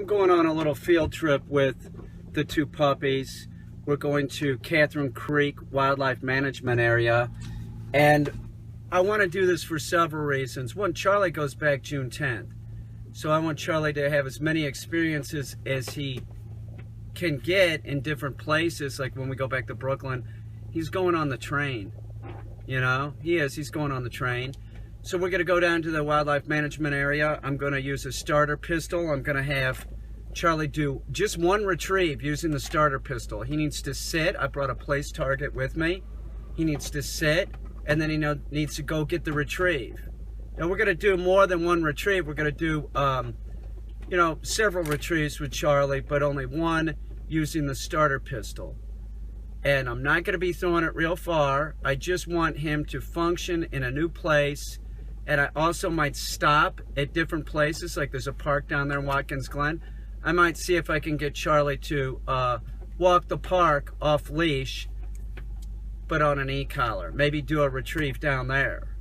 I'm going on a little field trip with the two puppies. We're going to Catherine Creek Wildlife Management Area, and I want to do this for several reasons. One, Charlie goes back June 10th, so I want Charlie to have as many experiences as he can get in different places. Like when we go back to Brooklyn, he's going on the train, you know, he's going on the train. So we're going to go down to the wildlife management area. I'm going to use a starter pistol. I'm going to have Charlie do just one retrieve using the starter pistol. He needs to sit. I brought a place target with me. He needs to sit, and then he needs to go get the retrieve. Now we're going to do more than one retrieve. We're going to do, several retrieves with Charlie, but only one using the starter pistol. And I'm not going to be throwing it real far. I just want him to function in a new place. And I also might stop at different places, like there's a park down there in Watkins Glen. I might see if I can get Charlie to walk the park off leash, but on an e-collar. Maybe do a retrieve down there.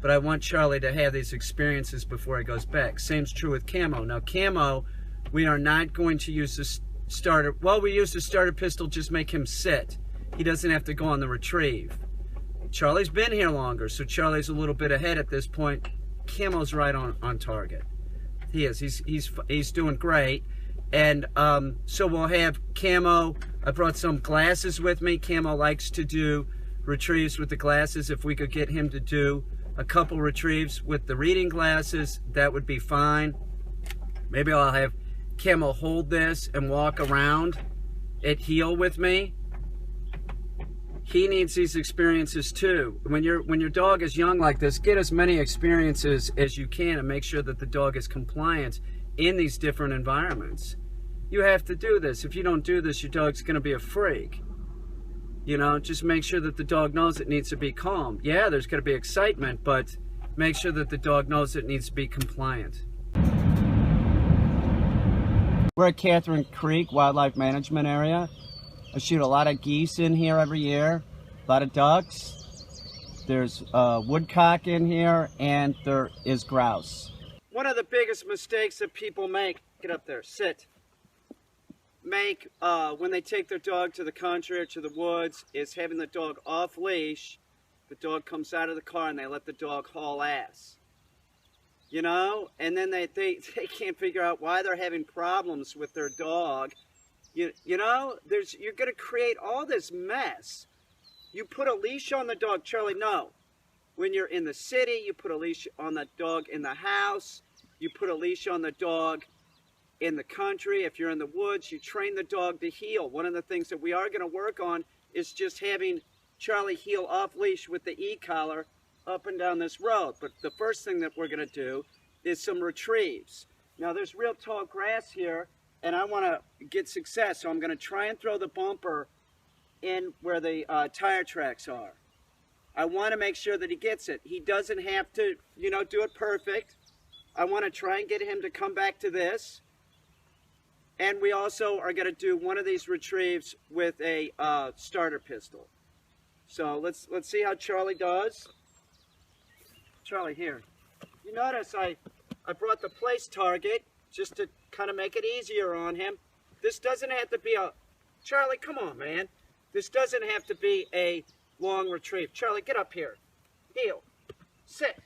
But I want Charlie to have these experiences before he goes back. Same's true with Camo. Now Camo, we are not going to use the starter. Well, we use the starter pistol, just make him sit. He doesn't have to go on the retrieve. Charlie's been here longer, so Charlie's a little bit ahead at this point. Camo's right on target. He is. He's doing great. And so we'll have Camo. I brought some glasses with me. Camo likes to do retrieves with the glasses. If we could get him to do a couple retrieves with the reading glasses, that would be fine. Maybe I'll have Camo hold this and walk around at heel with me. He needs these experiences too. When your dog is young like this, get as many experiences as you can and make sure that the dog is compliant in these different environments. You have to do this. If you don't do this, your dog's going to be a freak. You know, just make sure that the dog knows it needs to be calm. Yeah, there's going to be excitement, but make sure that the dog knows it needs to be compliant. We're at Catherine Creek Wildlife Management Area. I shoot a lot of geese in here every year, a lot of ducks. There's woodcock in here, and there is grouse. One of the biggest mistakes that people make, get up there, sit, make when they take their dog to the country or to the woods is having the dog off leash. The dog comes out of the car and they let the dog haul ass. You know, and then they can't figure out why they're having problems with their dog. You know, you're going to create all this mess. You put a leash on the dog. Charlie, no. When you're in the city, you put a leash on the dog in the house. You put a leash on the dog in the country. If you're in the woods, you train the dog to heel. One of the things that we are going to work on is just having Charlie heel off leash with the e-collar up and down this road. But the first thing that we're going to do is some retrieves. Now, there's real tall grass here, and I want to get success, so I'm going to try and throw the bumper in where the tire tracks are. I want to make sure that he gets it. He doesn't have to, do it perfect. I want to try and get him to come back to this. And we also are going to do one of these retrieves with a starter pistol. So let's see how Charlie does. Charlie, here. You notice I brought the place target just to kind of make it easier on him. This doesn't have to be Charlie, come on, man. This doesn't have to be a long retrieve. Charlie, get up here. Heel. Sit.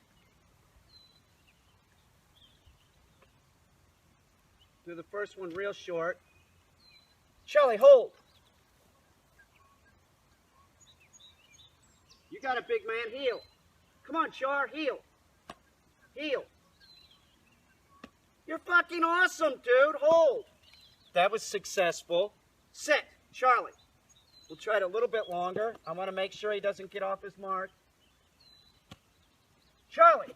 Do the first one real short. Charlie, hold. You got a big man, heel. Come on, Char, heel. Heel. You're fucking awesome, dude. Hold. That was successful. Sit. Charlie. We'll try it a little bit longer. I want to make sure he doesn't get off his mark. Charlie.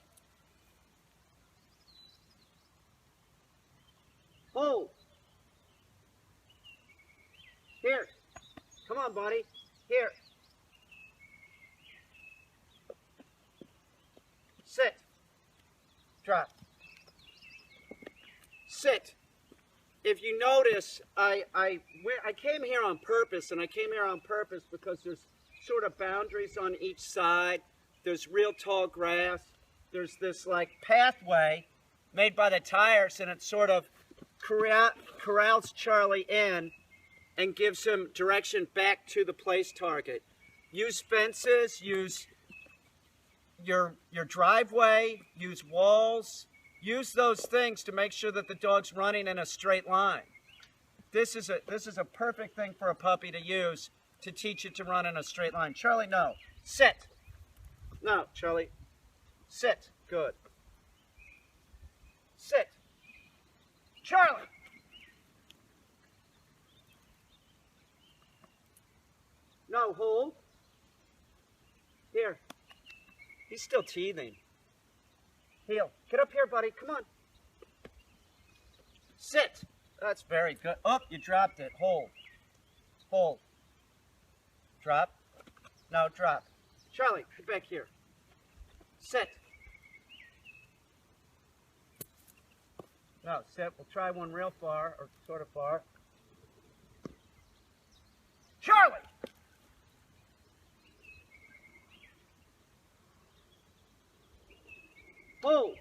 Hold. Here. Come on, buddy. Here. Sit. Drop. Sit. If you notice, I came here on purpose, and I came here on purpose because there's sort of boundaries on each side. There's real tall grass. There's this like pathway made by the tires, and it's sort of corrals Charlie in and gives him direction back to the place target. Use fences, use your driveway, use walls, use those things to make sure that the dog's running in a straight line. This is a perfect thing for a puppy to use to teach it to run in a straight line. Charlie, no. Sit. No, Charlie. Sit. Good. Sit. Charlie. No, hold. Here. He's still teething. Heel. Get up here, buddy. Come on. Sit. That's very good. Oh, you dropped it. Hold. Hold. Drop. No, drop. Charlie, get back here. Sit. No, sit. We'll try one real far, or sort of far. Charlie! Hold.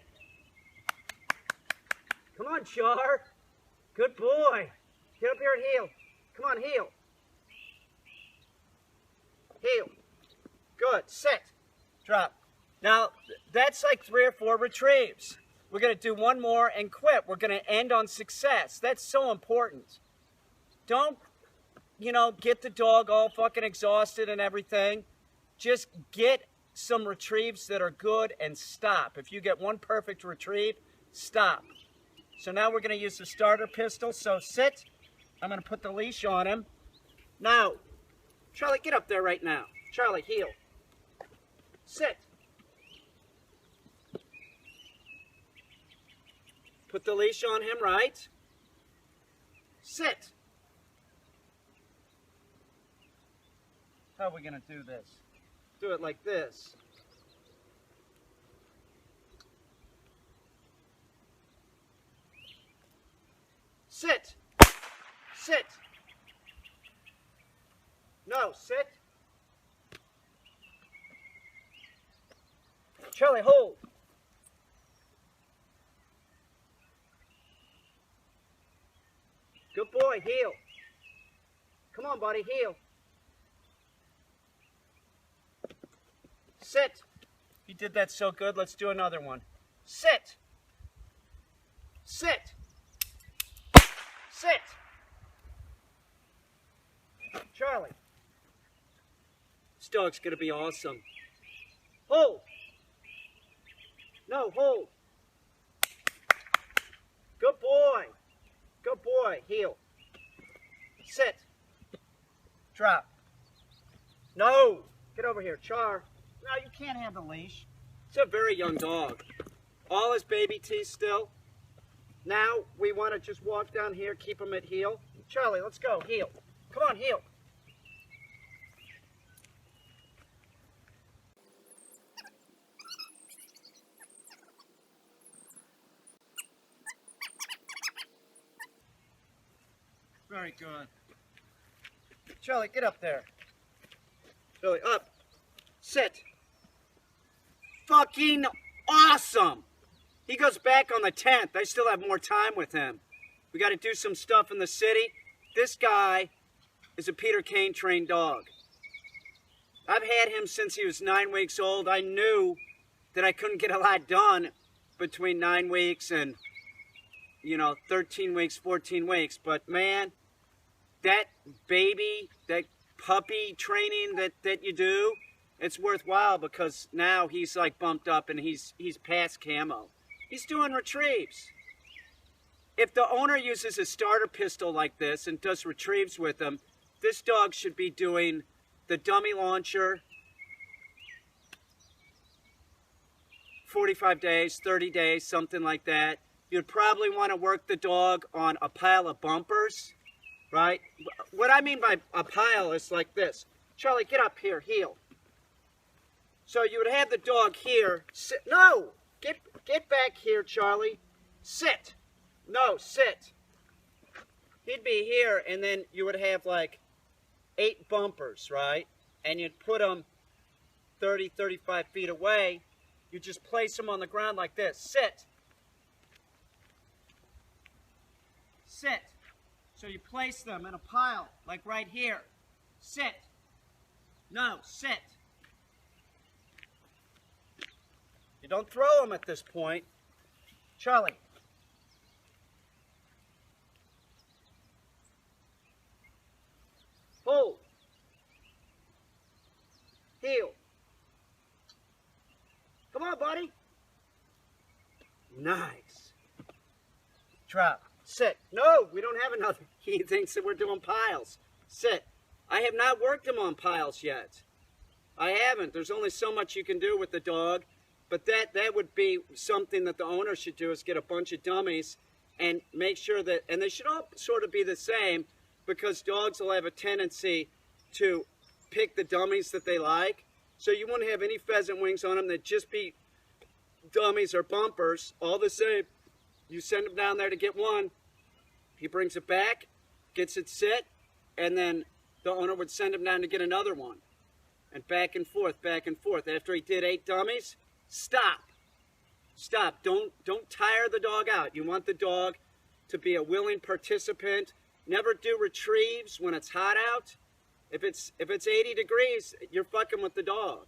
Come on, Char. Good boy. Get up here and heel. Come on, heel. Heel. Good. Sit. Drop. Now, that's like 3 or 4 retrieves. We're going to do one more and quit. We're going to end on success. That's so important. Don't, get the dog all fucking exhausted and everything. Just get some retrieves that are good and stop. If you get one perfect retrieve, stop. So now we're going to use the starter pistol. So sit. I'm going to put the leash on him. Now, Charlie, get up there right now. Charlie, heel. Sit. Put the leash on him, right? Sit. How are we going to do this? Do it like this. Sit. Sit. No, sit. Charlie, hold. Good boy, heel. Come on, buddy, heel. Sit. You did that so good. Let's do another one. Sit. Sit. Sit. Charlie. This dog's going to be awesome. Hold. No, hold. Good boy. Good boy. Heel. Sit. Drop. No. Get over here. Char. No, you can't have the leash. It's a very young dog. All his baby teeth still. Now we want to just walk down here, keep him at heel. Charlie, let's go. Heel. Come on, heel. Very good. Charlie, get up there. Charlie, up. Sit. Fucking awesome. He goes back on the 10th. I still have more time with him. We got to do some stuff in the city. This guy is a Peter Caine trained dog. I've had him since he was 9 weeks old. I knew that I couldn't get a lot done between 9 weeks and, 13 weeks, 14 weeks. But man, that baby, that puppy training that you do, it's worthwhile because now he's like bumped up and he's past Camo. He's doing retrieves. If the owner uses a starter pistol like this and does retrieves with them, this dog should be doing the dummy launcher, 45 days, 30 days, something like that. You'd probably want to work the dog on a pile of bumpers, right? What I mean by a pile is like this. Charlie, get up here, heel. So you would have the dog here. Sit. No! Get back here, Charlie. Sit. No, sit. He'd be here, and then you would have like 8 bumpers, right? And you'd put them 30, 35 feet away. You just place them on the ground like this. Sit. sit. So you place them in a pile, like right here. Sit. No, sit. You don't throw them at this point. Charlie. Hold. Heel. Come on, buddy. Nice. Drop. Sit. No, we don't have another. He thinks that we're doing piles. Sit. I have not worked him on piles yet. I haven't. There's only so much you can do with the dog. But that would be something that the owner should do, is get a bunch of dummies and make sure that, and they should all sort of be the same, because dogs will have a tendency to pick the dummies that they like. So you wouldn't have any pheasant wings on them that just be dummies or bumpers, all the same. You send him down there to get one, he brings it back, gets it sit, and then the owner would send him down to get another one. And back and forth, back and forth. After he did 8 dummies, stop. Stop. Don't tire the dog out. You want the dog to be a willing participant. Never do retrieves when it's hot out. If it's 80 degrees, you're fucking with the dog.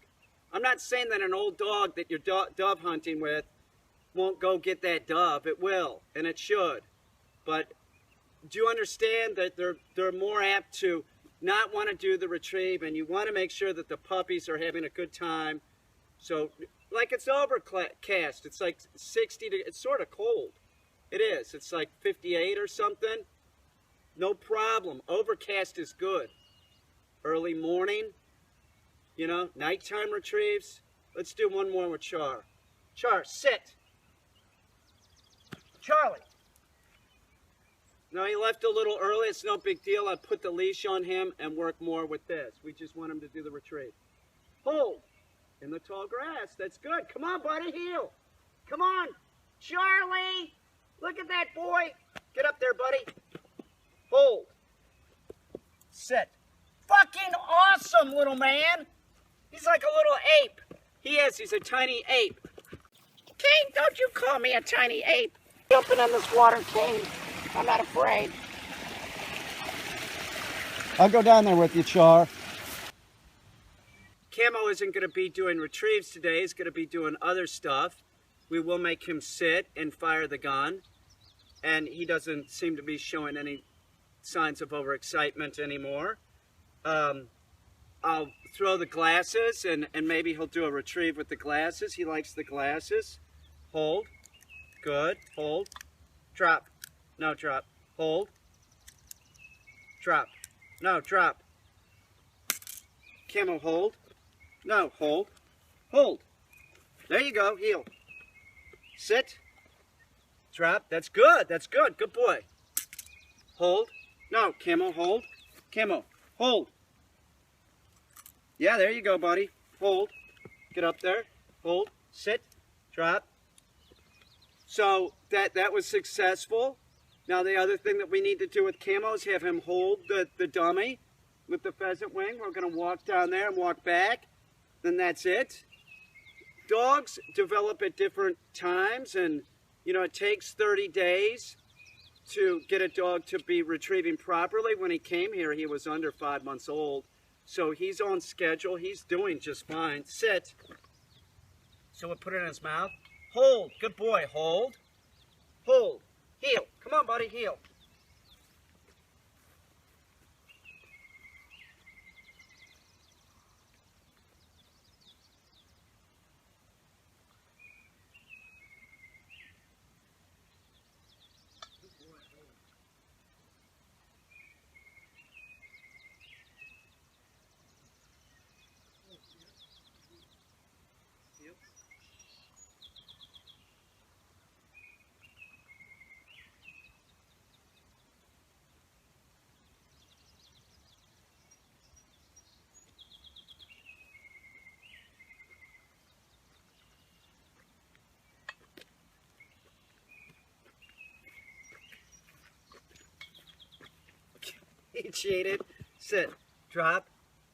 I'm not saying that an old dog that you're dove hunting with won't go get that dove. It will, and it should. But do you understand that they're more apt to not want to do the retrieve, and you want to make sure that the puppies are having a good time. So, like, it's overcast. It's like 60 it's sort of cold. It is. It's like 58 or something. No problem. Overcast is good. Early morning, you know, nighttime retrieves. Let's do one more with Char. Char, sit. Charlie. No, he left a little early. It's no big deal. I put the leash on him and work more with this. We just want him to do the retrieve. Hold. In the tall grass. That's good. Come on, buddy. Heel. Come on. Charlie. Look at that boy. Get up there, buddy. Hold. Sit. Fucking awesome, little man. He's like a little ape. He is. He's a tiny ape. Caine, don't you call me a tiny ape. Jumping in this water, Caine. I'm not afraid. I'll go down there with you, Char. Camo isn't going to be doing retrieves today. He's going to be doing other stuff. We will make him sit and fire the gun. And he doesn't seem to be showing any signs of overexcitement anymore. I'll throw the glasses, and maybe he'll do a retrieve with the glasses. He likes the glasses. Hold. Good. Hold. Drop. No, drop. Hold. Drop. No, drop. Camo, hold. No, hold. Hold. There you go. Heel. Sit. Drop. That's good. That's good. Good boy. Hold. No, Camo, hold. Camo, hold. Yeah, there you go, buddy. Hold. Get up there. Hold. Sit. Drop. So that was successful. Now the other thing that we need to do with Camo is have him hold the dummy with the pheasant wing. We're going to walk down there and walk back. Then that's it. Dogs develop at different times, and you know, it takes 30 days to get a dog to be retrieving properly. When he came here, he was under 5 months old. So he's on schedule. He's doing just fine. Sit. So we'll put it in his mouth. Hold. Good boy. Hold. Hold. Heel. Come on, buddy. Heel. He cheated. Sit. Drop.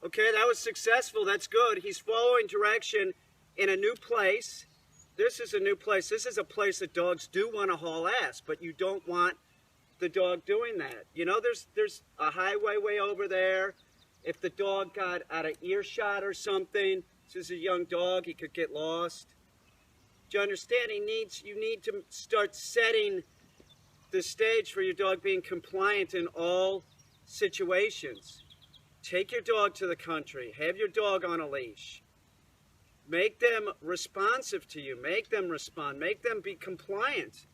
Okay, that was successful. That's good. He's following direction in a new place. This is a new place. This is a place that dogs do want to haul ass, but you don't want the dog doing that. You know, there's a highway way over there. If the dog got out of earshot or something, this is a young dog, he could get lost. Do you understand? You need to start setting the stage for your dog being compliant in all situations. Take your dog to the country. Have your dog on a leash. Make them responsive to you. Make them respond. Make them be compliant.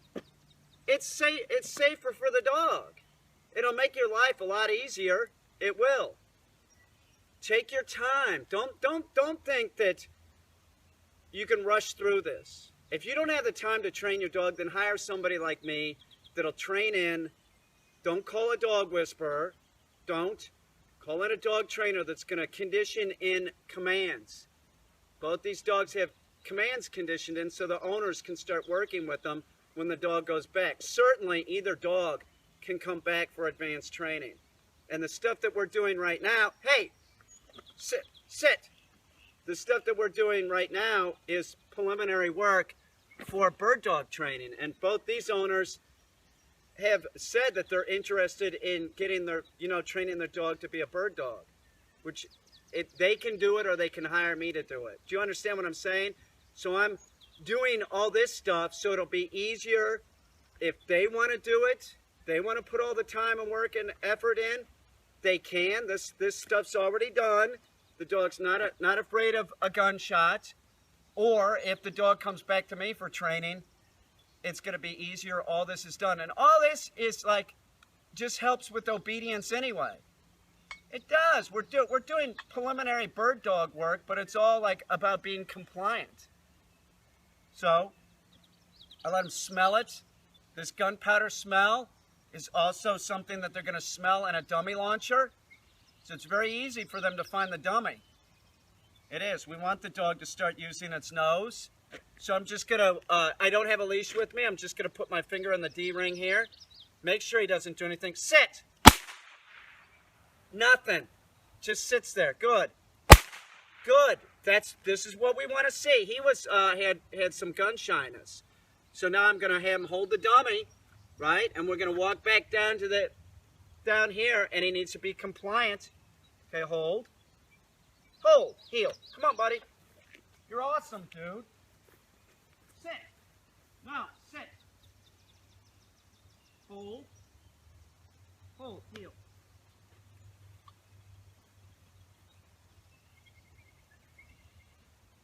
It's safer for the dog. It'll make your life a lot easier. It will. Take your time. Don't think that you can rush through this. If you don't have the time to train your dog, then hire somebody like me that'll train in. Don't call a dog whisperer. Don't. Call in a dog trainer that's going to condition in commands. Both these dogs have commands conditioned in so the owners can start working with them when the dog goes back. Certainly, either dog can come back for advanced training. And the stuff that we're doing right now, hey, sit. The stuff that we're doing right now is preliminary work for bird dog training. And both these owners have said that they're interested in getting their, training their dog to be a bird dog, which they can do it or they can hire me to do it. Do you understand what I'm saying? So I'm doing all this stuff so it'll be easier if they want to do it. They want to put all the time and work and effort in. They can. This stuff's already done. The dog's not afraid of a gunshot. Or if the dog comes back to me for training, it's going to be easier. All this is done. And all this is just helps with obedience anyway. It does. We're doing preliminary bird dog work, but it's all about being compliant. So I let them smell it. This gunpowder smell is also something that they're going to smell in a dummy launcher. So it's very easy for them to find the dummy. It is. We want the dog to start using its nose. So I'm just going to, I don't have a leash with me. I'm just going to put my finger in the D-ring here. Make sure he doesn't do anything. Sit! Nothing. Just sits there. Good. Good. This is what we want to see. He was had some gun shyness. So now I'm going to have him hold the dummy, right? And we're going to walk back down to down here, and he needs to be compliant. Okay, hold. Hold. Heel. Come on, buddy. You're awesome, dude. Sit. No, sit. Hold. Hold. Heel.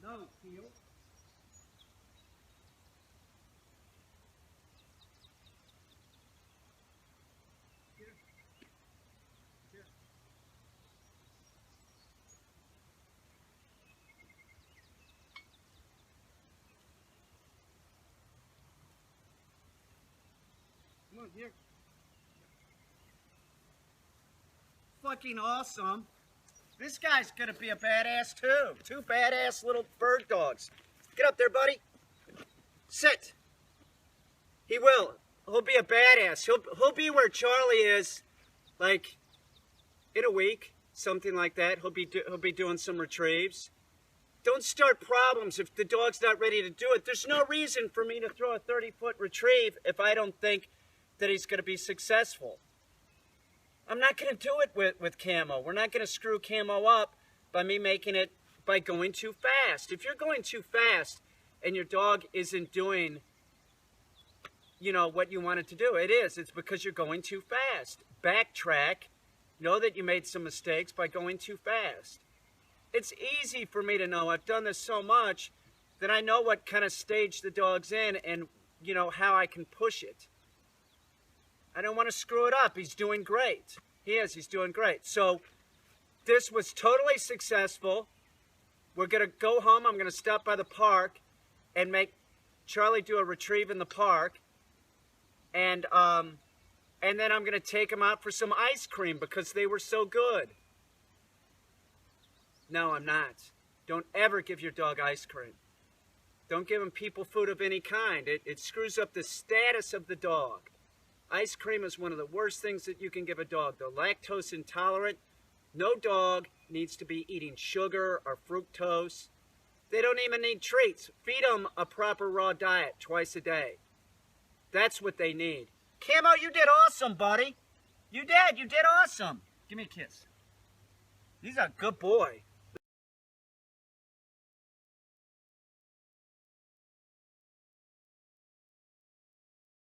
No, heel. Here. Here. Come on, here. Fucking awesome. This guy's gonna be a badass too. Two badass little bird dogs. Get up there, buddy. Sit. He will. He'll be a badass. He'll be where Charlie is, in a week, something like that. He'll be doing some retrieves. Don't start problems if the dog's not ready to do it. There's no reason for me to throw a 30-foot retrieve if I don't think that he's going to be successful. I'm not going to do it with Camo. We're not going to screw Camo up by me making it by going too fast. If you're going too fast and your dog isn't doing, what you want it to do, it is. It's because you're going too fast. Backtrack. Know that you made some mistakes by going too fast. It's easy for me to know. I've done this so much that I know what kind of stage the dog's in and, how I can push it. I don't want to screw it up. He's doing great. He is. He's doing great. So this was totally successful. We're going to go home. I'm going to stop by the park and make Charlie do a retrieve in the park. And then I'm going to take him out for some ice cream because they were so good. No, I'm not. Don't ever give your dog ice cream. Don't give him people food of any kind. It screws up the status of the dog. Ice cream is one of the worst things that you can give a dog. They're lactose intolerant. No dog needs to be eating sugar or fructose. They don't even need treats. Feed them a proper raw diet twice a day. That's what they need. Camo, you did awesome, buddy. You did awesome. Give me a kiss. He's a good boy.